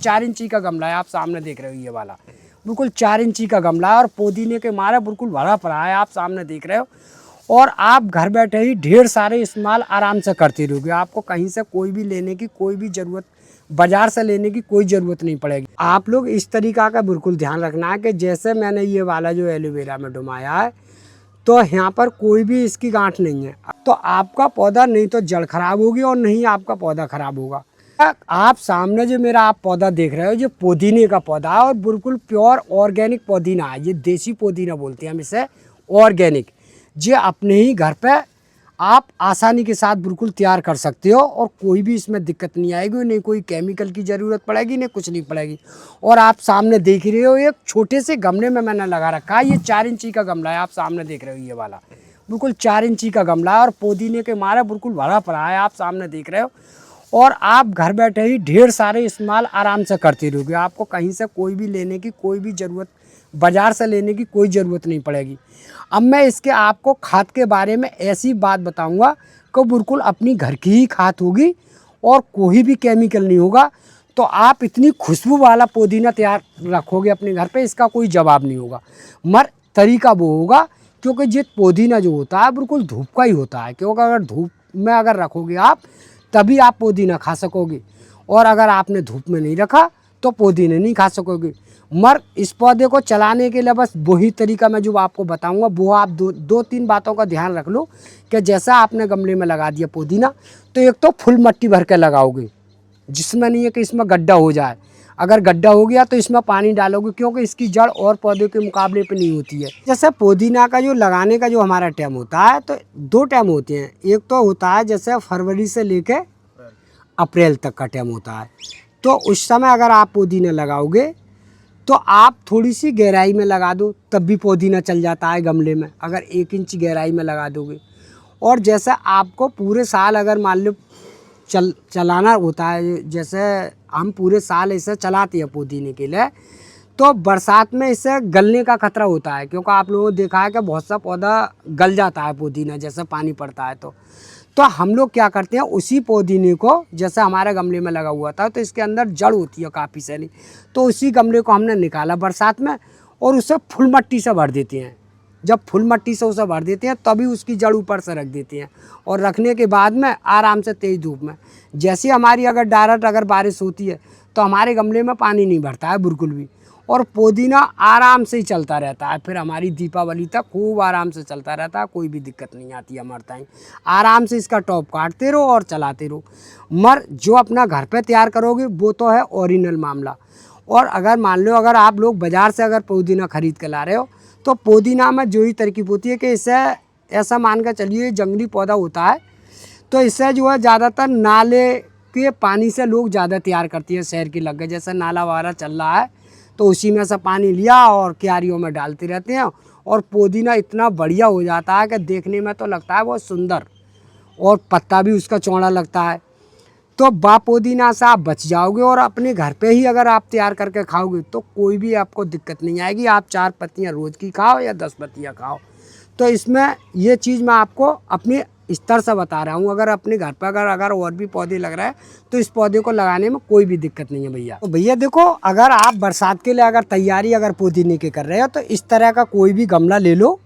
4 इंची का गमला है, आप सामने देख रहे हो ये वाला बिल्कुल 4 इंची का गमला है और पुदीने के मारे बिल्कुल भरा पड़ा है, आप सामने देख रहे हो। और आप घर बैठे ही ढेर सारे इस्तेमाल आराम से करते रहोगे। आपको कहीं से कोई भी लेने की कोई भी ज़रूरत, बाज़ार से लेने की कोई ज़रूरत नहीं पड़ेगी। आप लोग इस तरीक़ा का बिल्कुल ध्यान रखना है कि जैसे मैंने ये वाला जो एलोवेरा में डुमाया है, तो यहाँ पर कोई भी इसकी गांठ नहीं है, तो आपका पौधा नहीं तो जड़ खराब होगी और नहीं आपका पौधा खराब होगा। आप सामने जो मेरा आप पौधा देख रहे हो, ये पुदीने का पौधा है और बिल्कुल प्योर ऑर्गेनिक पुदीना है। ये देसी पुदीना बोलते हैं हम इसे, ऑर्गेनिक। ये अपने ही घर पे आप आसानी के साथ बिल्कुल तैयार कर सकते हो और कोई भी इसमें दिक्कत नहीं आएगी, नहीं कोई केमिकल की ज़रूरत पड़ेगी, नहीं कुछ नहीं पड़ेगी। और आप सामने देख रहे हो एक छोटे से गमले में मैंने लगा रखा है। ये 4 इंची का गमला है, आप सामने देख रहे हो ये वाला बिल्कुल 4 इंची का गमला है और पुदीने के मारे बिल्कुल भरा पड़ा है, आप सामने देख रहे हो। और आप घर बैठे ही ढेर सारे इस्तेमाल आराम से करते रहोगे। आपको कहीं से कोई भी लेने की कोई भी ज़रूरत, बाज़ार से लेने की कोई ज़रूरत नहीं पड़ेगी। अब मैं इसके आपको खाद के बारे में ऐसी बात बताऊंगा कि बिल्कुल अपनी घर की ही खाद होगी और कोई भी केमिकल नहीं होगा। तो आप इतनी खुशबू वाला पुदीना तैयार रखोगे अपने घर पे, इसका कोई जवाब नहीं होगा। मगर तरीका वो होगा, क्योंकि ये पुदीना जो होता है बिल्कुल धूप का ही होता है, क्योंकि अगर धूप में अगर रखोगे आप तभी आप पुदीना खा सकोगे, और अगर आपने धूप में नहीं रखा तो पुदीना नहीं खा सकोगे। मगर इस पौधे को चलाने के लिए बस वही तरीका मैं जो आपको बताऊंगा, वो आप दो तीन बातों का ध्यान रख लो कि जैसा आपने गमले में लगा दिया पुदीना, तो एक तो फुल मिट्टी भर के लगाओगे, जिसमें नहीं है कि इसमें गड्ढा हो जाए। अगर गड्ढा हो गया तो इसमें पानी डालोगे, क्योंकि इसकी जड़ और पौधे के मुकाबले पे नहीं होती है। जैसे पुदीना का जो लगाने का जो हमारा टाइम होता है, तो 2 टाइम होते हैं। एक तो होता है जैसे फरवरी से लेके अप्रैल तक का टाइम होता है, तो उस समय अगर आप पुदीना लगाओगे तो आप थोड़ी सी गहराई में लगा दो, तब भी पुदीना चल जाता है गमले में, अगर 1 इंच गहराई में लगा दोगे। और जैसे आपको पूरे साल अगर मान लो चलाना होता है, जैसे हम पूरे साल इसे चलाते हैं पुदीने के लिए, तो बरसात में इससे गलने का खतरा होता है, क्योंकि आप लोगों ने देखा है कि बहुत सा पौधा गल जाता है पुदीना जैसे पानी पड़ता है। तो हम लोग क्या करते हैं, उसी पुदीने को जैसे हमारे गमले में लगा हुआ था, तो इसके अंदर जड़ होती है काफ़ी सारी, तो उसी गमले को हमने निकाला बरसात में और उसे फुल मिट्टी से भर देते हैं। जब फुल मिट्टी से उसे भर देते हैं तभी उसकी जड़ ऊपर से रख देते हैं, और रखने के बाद में आराम से तेज़ धूप में, जैसे हमारी अगर डायरेक्ट अगर बारिश होती है तो हमारे गमले में पानी नहीं भरता है बिल्कुल भी, और पुदीना आराम से ही चलता रहता है। फिर हमारी दीपावली तक खूब आराम से चलता रहता है, कोई भी दिक्कत नहीं आती है हमारे टाइम। आराम से इसका टॉप काटते रहो और चलाते रहो। मगर जो अपना घर पे तैयार करोगे वो तो है ओरिजिनल मामला। और अगर मान लो अगर आप लोग बाज़ार से अगर पुदीना ख़रीद के ला रहे हो, तो पुदीना में जो ही तरकीब होती है कि इससे ऐसा मान कर चलिए जंगली पौधा होता है, तो इससे जो है ज़्यादातर नाले के पानी से लोग ज़्यादा तैयार करती है। शहर की लग गए जैसे नाला वगैरह चल रहा है, तो उसी में से पानी लिया और क्यारियों में डालते रहते हैं, और पुदीना इतना बढ़िया हो जाता है कि देखने में तो लगता है बहुत सुंदर, और पत्ता भी उसका चौड़ा लगता है। तो पुदीना से आप बच जाओगे, और अपने घर पे ही अगर आप तैयार करके खाओगे तो कोई भी आपको दिक्कत नहीं आएगी। आप 4 पत्तियाँ रोज़ की खाओ या 10 पत्तियाँ खाओ। तो इसमें ये चीज़ मैं आपको अपने स्तर से बता रहा हूँ। अगर अपने घर पर अगर और भी पौधे लग रहे हैं तो इस पौधे को लगाने में कोई भी दिक्कत नहीं है भैया। तो भैया देखो, अगर आप बरसात के लिए अगर तैयारी अगर पुदीने की कर रहे हो, तो इस तरह का कोई भी गमला ले लो,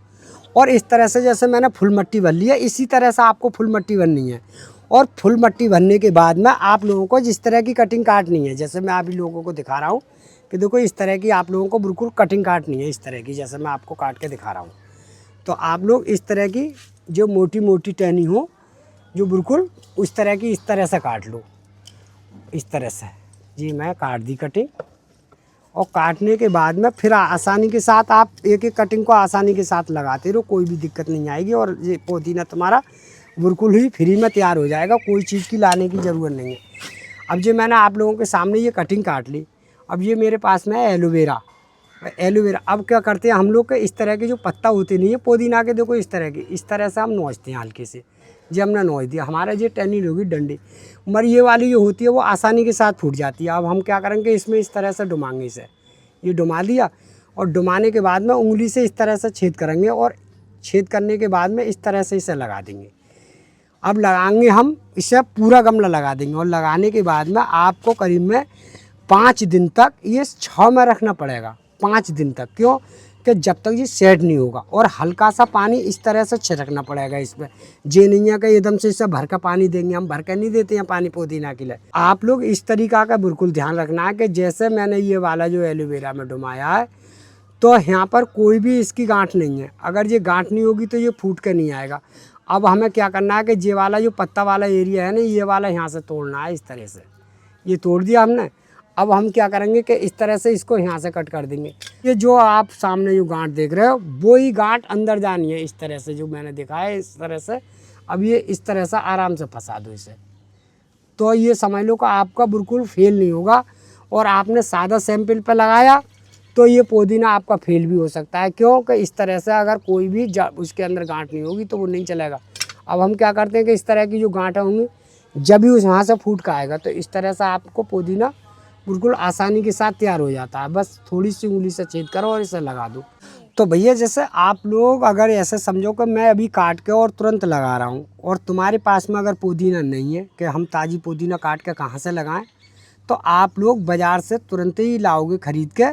और इस तरह से जैसे मैंने फुल मिट्टी भर ली है, इसी तरह से आपको फुल मिट्टी भरनी है। और फुल मिट्टी भरने के बाद में आप लोगों को जिस तरह की कटिंग काटनी है, जैसे मैं अभी लोगों को दिखा रहा हूँ कि देखो इस तरह की आप लोगों को बिल्कुल कटिंग काटनी है, इस तरह की जैसे मैं आपको काट के दिखा रहा हूँ। तो आप लोग इस तरह की जो मोटी मोटी टहनी हो, जो बिल्कुल उस तरह की, इस तरह से काट लो, इस तरह से। जी मैं काट दी कटिंग, और काटने के बाद में फिर आसानी के साथ आप एक एक कटिंग को आसानी के साथ लगाते रहो, कोई भी दिक्कत नहीं आएगी, और ये पुदीना तुम्हारा बिल्कुल ही फ्री में तैयार हो जाएगा, कोई चीज़ की लाने की ज़रूरत नहीं है। अब जो मैंने आप लोगों के सामने ये कटिंग काट ली, अब ये मेरे पास में है एलोवेरा। अब क्या करते हैं हम लोग के, इस तरह के जो पत्ता होते नहीं है पुदीना के, देखो इस तरह के, इस तरह से हम नोचते हैं हल्के से। जी हमने नोच दिया, हमारा ये टहनी होगी डंडे, मगर ये वाली जो होती है वो आसानी के साथ फूट जाती है। अब हम क्या करेंगे, इसमें इस तरह से डुमाएंगे इसे, ये डुमा दिया, और डुमाने के बाद में उंगली से इस तरह से छेद करेंगे, और छेद करने के बाद में इस तरह से इसे लगा देंगे। अब लगाएंगे हम इसे पूरा गमला लगा देंगे, और लगाने के बाद में आपको करीब में 5 दिन तक ये छाँव में रखना पड़ेगा, 5 दिन तक। क्यों कि जब तक ये सेट नहीं होगा। और हल्का सा पानी इस तरह से छिड़कना पड़ेगा इसमें, जे नहीं है कि एकदम से इससे भर का पानी देंगे, हम भर के नहीं देते हैं पानी पुदीना के लिए। आप लोग इस तरीका का बिल्कुल ध्यान रखना है कि जैसे मैंने ये वाला जो एलोवेरा में डुबाया है, तो यहाँ पर कोई भी इसकी गांठ नहीं है। अगर ये गांठ नहीं होगी तो ये फूट के नहीं आएगा। अब हमें क्या करना है कि ये वाला जो पत्ता वाला एरिया है ना, ये वाला यहाँ से तोड़ना है। इस तरह से ये तोड़ दिया हमने। अब हम क्या करेंगे कि इस तरह से इसको यहाँ से कट कर देंगे। ये जो आप सामने जो गांठ देख रहे हो, वो ही गांठ अंदर जानी है। इस तरह से जो मैंने दिखाया है, इस तरह से। अब ये इस तरह से आराम से फंसा दो इसे, तो ये समझ लो कि आपका बिल्कुल फेल नहीं होगा। और आपने सादा सैंपल पे लगाया तो ये पुदीना आपका फेल भी हो सकता है। क्यों कि इस तरह से अगर कोई भी उसके अंदर गांठ नहीं होगी तो वो नहीं चलेगा। अब हम क्या करते हैं कि इस तरह की जो गांठें होंगी, जब भी उस वहाँ से फूट का आएगा तो इस तरह से आपको पुदीना बिल्कुल आसानी के साथ तैयार हो जाता है। बस थोड़ी सी उंगली से छेद करो और इसे लगा दो। तो भैया जैसे आप लोग अगर ऐसे समझो कि मैं अभी काट के और तुरंत लगा रहा हूँ, और तुम्हारे पास में अगर पुदीना नहीं है कि हम ताज़ी पुदीना काट के कहाँ से लगाएं, तो आप लोग बाज़ार से तुरंत ही लाओगे ख़रीद के।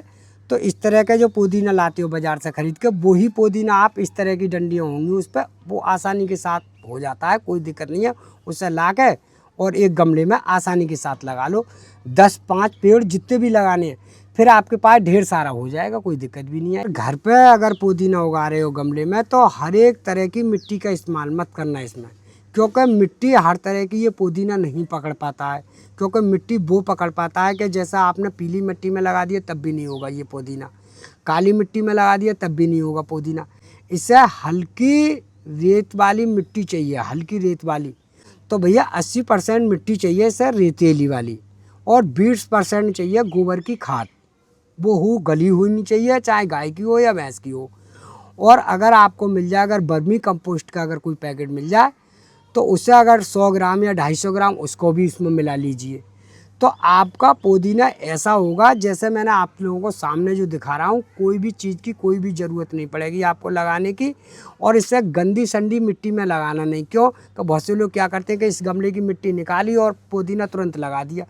तो इस तरह का जो पुदीना लाते हो बाज़ार से ख़रीद के, वही पुदीना आप इस तरह की डंडियाँ होंगी उस पर, वो आसानी के साथ हो जाता है, कोई दिक्कत नहीं है। उसे ला के और एक गमले में आसानी के साथ लगा लो। 10-5 पेड़ जितने भी लगाने हैं, फिर आपके पास ढेर सारा हो जाएगा, कोई दिक्कत भी नहीं है। घर पे अगर पुदीना उगा रहे हो गमले में, तो हर एक तरह की मिट्टी का इस्तेमाल मत करना इसमें, क्योंकि मिट्टी हर तरह की ये पुदीना नहीं पकड़ पाता है। क्योंकि मिट्टी वो पकड़ पाता है कि जैसा आपने पीली मिट्टी में लगा दिया तब भी नहीं होगा ये पुदीना, काली मिट्टी में लगा दिया तब भी नहीं होगा पुदीना। इसे हल्की रेत वाली मिट्टी चाहिए, हल्की रेत वाली। तो भैया 80% मिट्टी चाहिए इसे रेतीली वाली, और 20% चाहिए गोबर की खाद। वो हो गली हुई नहीं चाहिए, चाहे गाय की हो या भैंस की हो। और अगर आपको मिल जाए, अगर वर्मी कंपोस्ट का अगर कोई पैकेट मिल जाए, तो उससे अगर 100 ग्राम या 250 ग्राम उसको भी इसमें मिला लीजिए। तो आपका पुदीना ऐसा होगा जैसे मैंने आप लोगों को सामने जो दिखा रहा हूँ, कोई भी चीज़ की कोई भी ज़रूरत नहीं पड़ेगी आपको लगाने की। और इसे गंदी संडी मिट्टी में लगाना नहीं। क्यों तो बहुत से लोग क्या करते हैं कि इस गमले की मिट्टी निकाली और पुदीना तुरंत लगा दिया,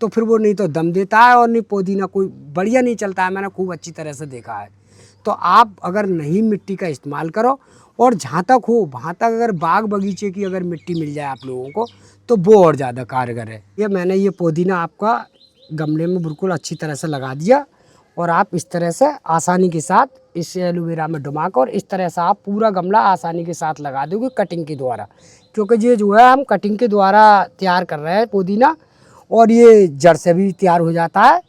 तो फिर वो नहीं तो दम देता है और नहीं पुदीना कोई बढ़िया नहीं चलता है। मैंने खूब अच्छी तरह से देखा है। तो आप अगर नहीं मिट्टी का इस्तेमाल करो, और जहाँ तक हो वहाँ तक अगर बाग बगीचे की अगर मिट्टी मिल जाए आप लोगों को, तो वो और ज़्यादा कारगर है। ये मैंने ये पुदीना आपका गमले में बिल्कुल अच्छी तरह से लगा दिया, और आप इस तरह से आसानी के साथ इस एलोवेरा में डुबा कर इस तरह से आप पूरा गमला आसानी के साथ लगा दोगे कटिंग के द्वारा। क्योंकि ये जो है हम कटिंग के द्वारा तैयार कर रहे हैं पुदीना, और ये जड़ से भी तैयार हो जाता है।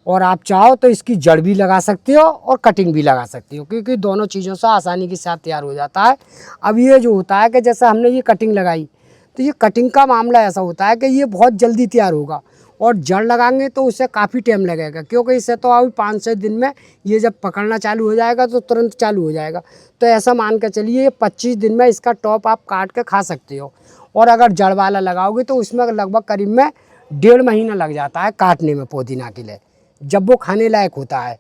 और आप चाहो तो इसकी जड़ भी लगा सकते हो और कटिंग भी लगा सकते हो, क्योंकि दोनों चीज़ों से आसानी के साथ तैयार हो जाता है। अब ये जो होता है कि जैसे हमने ये कटिंग लगाई, तो ये कटिंग का मामला ऐसा होता है कि ये बहुत जल्दी तैयार होगा, और जड़ लगाएंगे तो उससे काफ़ी टाइम लगेगा। क्योंकि इससे तो अभी 5-6 दिन में ये जब पकड़ना चालू हो जाएगा तो तुरंत चालू हो जाएगा। तो ऐसा मान कर चलिए 25 दिन में इसका टॉप आप काट के खा सकते हो। और अगर जड़ वाला लगाओगे तो उसमें लगभग करीब में 1.5 महीना लग जाता है काटने में पुदीना के लिए, जब वो खाने लायक होता है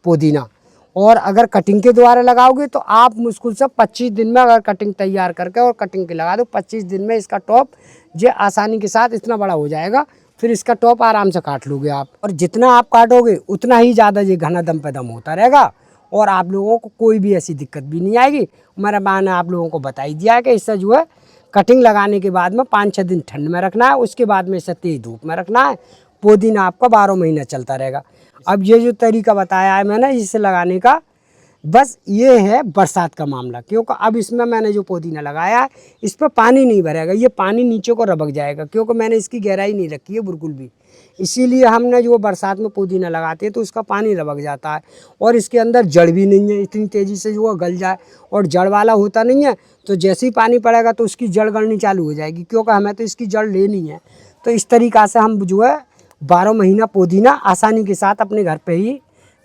पुदीना। और अगर कटिंग के द्वारा लगाओगे तो आप मुश्किल से 25 दिन में अगर कटिंग तैयार करके और कटिंग के लगा दो, 25 दिन में इसका टॉप जो आसानी के साथ इतना बड़ा हो जाएगा। फिर इसका टॉप आराम से काट लोगे आप, और जितना आप काटोगे उतना ही ज़्यादा ये घना दम पे दम होता रहेगा, और आप लोगों को कोई भी ऐसी दिक्कत भी नहीं आएगी। मेरा मैंने आप लोगों को बता ही दिया है कि इससे जो है कटिंग लगाने के बाद में 5-6 दिन ठंड में रखना है, उसके बाद में इसे तेज धूप में रखना है। पुदीना आपका 12 महीना चलता रहेगा। अब ये जो तरीका बताया है मैंने इसे लगाने का, बस ये है बरसात का मामला। क्योंकि अब इसमें मैंने जो पुदीना लगाया है इस पर पानी नहीं भरेगा, ये पानी नीचे को रबक जाएगा, क्योंकि मैंने इसकी गहराई नहीं रखी है बिल्कुल भी। इसीलिए हमने जो बरसात में पुदीना लगाते हैं तो उसका पानी रबक जाता है, और इसके अंदर जड़ भी नहीं है इतनी तेज़ी से जो गल जाए, और जड़ वाला होता नहीं है। तो जैसे ही पानी पड़ेगा तो उसकी जड़ गलनी चालू हो जाएगी, क्योंकि हमें तो इसकी जड़ लेनी है। तो इस तरीक़ा से हम जो है 12 महीना पुदीना आसानी के साथ अपने घर पे ही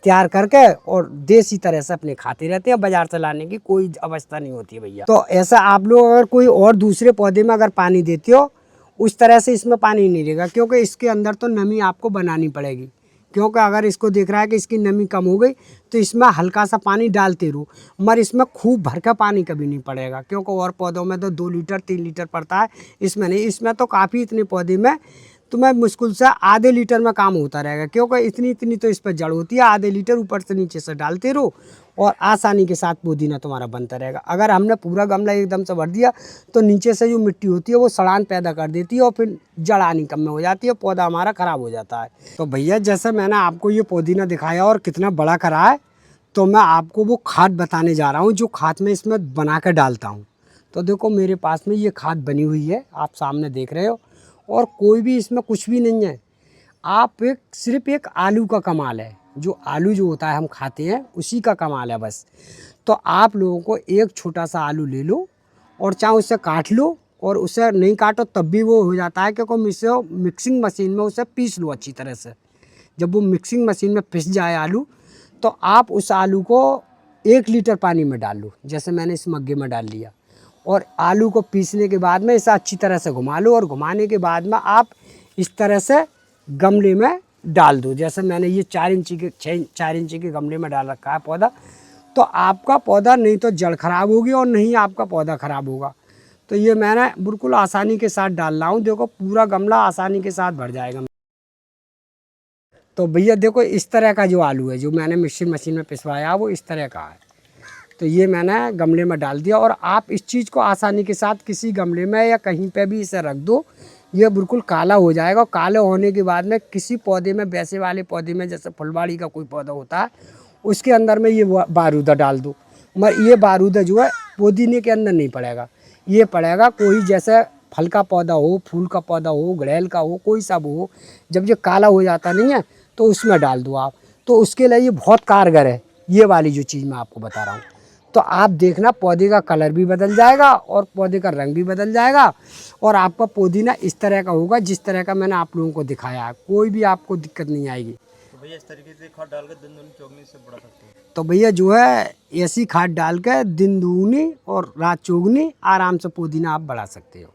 तैयार करके और देसी तरह से अपने खाते रहते हैं। बाजार से लाने की कोई अवस्था नहीं होती है भैया। तो ऐसा आप लोग अगर कोई और दूसरे पौधे में अगर पानी देते हो, उस तरह से इसमें पानी नहीं रहेगा, क्योंकि इसके अंदर तो नमी आपको बनानी पड़ेगी। क्योंकि अगर इसको देख रहा है कि इसकी नमी कम हो गई तो इसमें हल्का सा पानी डालते रहो, मगर इसमें खूब भर का पानी कभी नहीं पड़ेगा। क्योंकि और पौधों में तो 2 लीटर 3 लीटर पड़ता है, इसमें नहीं। इसमें तो काफ़ी इतने पौधे में तो मैं मुश्किल से आधे लीटर में काम होता रहेगा, क्योंकि इतनी इतनी तो इस पर जड़ होती है। आधे लीटर ऊपर से नीचे से डालते रहो और आसानी के साथ पुदीना तुम्हारा बनता रहेगा। अगर हमने पूरा गमला एकदम से भर दिया तो नीचे से जो मिट्टी होती है वो सड़ान पैदा कर देती है और फिर जड़ आनी कम में हो जाती है, पौधा हमारा ख़राब हो जाता है। तो भैया जैसे मैंने आपको ये पुदीना दिखाया और कितना बड़ा करा है, तो मैं आपको वो खाद बताने जा रहा हूँ जो खाद मैं इसमें बना कर डालता हूँ। तो देखो मेरे पास में ये खाद बनी हुई है, आप सामने देख रहे हो, और कोई भी इसमें कुछ भी नहीं है। आप सिर्फ एक आलू का कमाल है, जो आलू जो होता है हम खाते हैं उसी का कमाल है बस। तो आप लोगों को एक छोटा सा आलू ले लो और चाहे उससे काट लो, और उससे नहीं काटो तब भी वो हो जाता है, क्योंकि इसे मिक्सिंग मशीन में उसे पीस लो अच्छी तरह से। जब वो मिक्सिंग मशीन में पिस जाए आलू, तो आप उस आलू को 1 लीटर पानी में डाल लो, जैसे मैंने इस मग्गे में डाल लिया, और आलू को पीसने के बाद में इसे अच्छी तरह से घुमा लो, और घुमाने के बाद में आप इस तरह से गमले में डाल दो। जैसे मैंने ये 4 इंची के गमले में डाल रखा है पौधा। तो आपका पौधा नहीं तो जड़ खराब होगी और नहीं आपका पौधा खराब होगा। तो ये मैंने बिल्कुल आसानी के साथ डाल रहा हूँ, देखो पूरा गमला आसानी के साथ भर जाएगा। तो भैया देखो इस तरह का जो आलू है जो मैंने मिक्सर मशीन में पिसवाया वो इस तरह का है। तो ये मैंने गमले में डाल दिया, और आप इस चीज़ को आसानी के साथ किसी गमले में या कहीं पे भी इसे रख दो, ये बिल्कुल काला हो जाएगा। और काले होने के बाद में किसी पौधे में, वैसे वाले पौधे में, जैसे फुलवाड़ी का कोई पौधा होता है, उसके अंदर में ये बारूदा डाल दो। मगर ये बारूदा जो है पुदीने के अंदर नहीं पड़ेगा, ये पड़ेगा कोई जैसे फल का पौधा हो, फूल का पौधा हो, गुड़हल का हो, कोई सा हो। जब ये काला हो जाता नहीं है तो उसमें डाल दो आप। तो उसके लिए ये बहुत कारगर है, ये वाली जो चीज़ मैं आपको बता रहा हूँ। तो आप देखना पौधे का कलर भी बदल जाएगा और पौधे का रंग भी बदल जाएगा, और आपका पुदीना इस तरह का होगा जिस तरह का मैंने आप लोगों को दिखाया है। कोई भी आपको दिक्कत नहीं आएगी। तो भैया इस तरीके से खाद डाल के दिन दूनी चौगनी से बढ़ा सकते हैं। तो भैया जो है ऐसी खाद डाल के दिन दूनी और रात चौगनी आराम से पुदीना आप बढ़ा सकते हो।